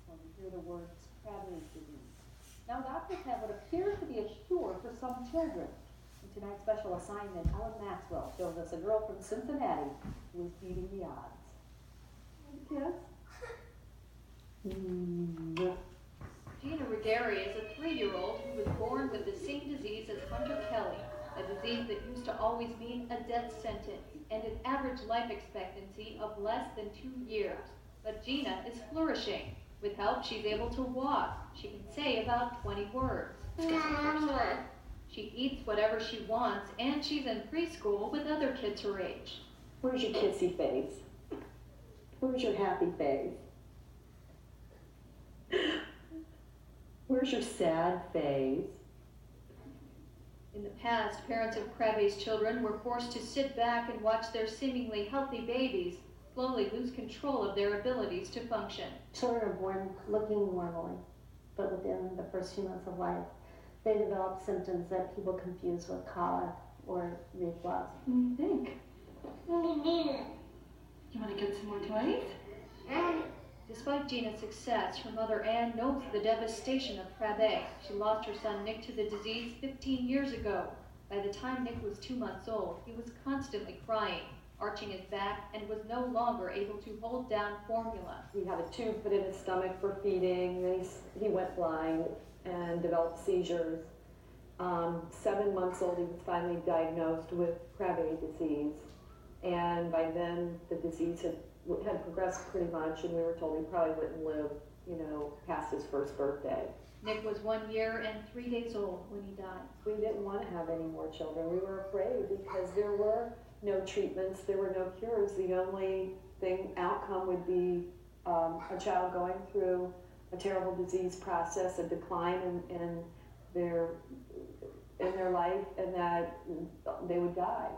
when we hear the words Krabbe's disease. Now, doctors have what appears to be a cure for some children. In tonight's special assignment, Ellen Maxwell shows us a girl from Cincinnati who is beating the odds. Yes? Gina Ruggieri is a 3-year-old who was born with the same disease as Hunter Kelly, a disease that used to always mean a death sentence and an average life expectancy of less than 2 years. But Gina is flourishing. With help, she's able to walk. She can say about 20 words. She eats whatever she wants, and she's in preschool with other kids her age. Where's your kissy face? Where's your happy face? Where's your sad face? In the past, parents of Krabbe's children were forced to sit back and watch their seemingly healthy babies slowly lose control of their abilities to function. Children are born looking normally, but within the first few months of life, they develop symptoms that people confuse with colic or reflux. What do you think? You want to get some more toys? Despite Gina's success, her mother Anne knows the devastation of Krabbe. She lost her son Nick to the disease 15 years ago. By the time Nick was 2 months old, he was constantly crying, arching his back, and was no longer able to hold down formula. He had a tube put in his stomach for feeding, then he went blind and developed seizures. 7 months old, he was finally diagnosed with Krabbe disease. And by then, the disease had progressed pretty much, and we were told he probably wouldn't live, past his first birthday. Nick was 1 year and 3 days old when he died. We didn't want to have any more children. We were afraid because there were no treatments, there were no cures. The only outcome would be a child going through a terrible disease process, a decline in their life, and that they would die.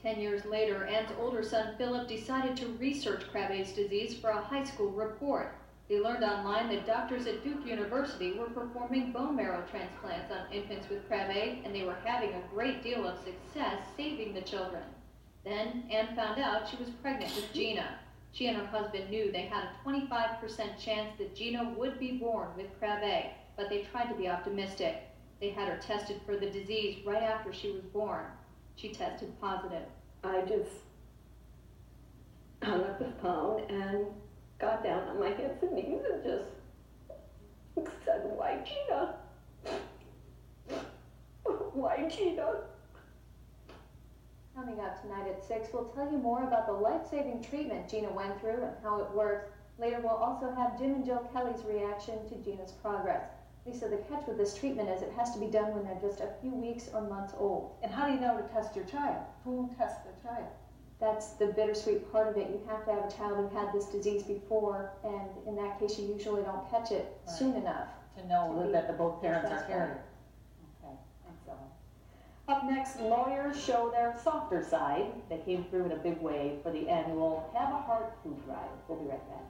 10 years later, Anne's older son Philip decided to research Krabbe's disease for a high school report. They learned online that doctors at Duke University were performing bone marrow transplants on infants with Krabbe, and they were having a great deal of success saving the children. Then Anne found out she was pregnant with Gina. She and her husband knew they had a 25% chance that Gina would be born with Krabbe, but they tried to be optimistic. They had her tested for the disease right after she was born. She tested positive. I just hung up the phone and got down on my hands and knees and just said, "Why, Gina? Why, Gina?" Coming up tonight at 6, we'll tell you more about the life-saving treatment Gina went through and how it works. Later, we'll also have Jim and Jill Kelly's reaction to Gina's progress. Lisa, the catch with this treatment is it has to be done when they're just a few weeks or months old. And how do you know to test your child? Who tests the child? That's the bittersweet part of it. You have to have a child who had this disease before, and in that case, you usually don't catch it soon enough. To know that the both parents are carriers. Okay, excellent. Up next, lawyers show their softer side. They came through in a big way for the annual Have a Heart food drive. We'll be right back.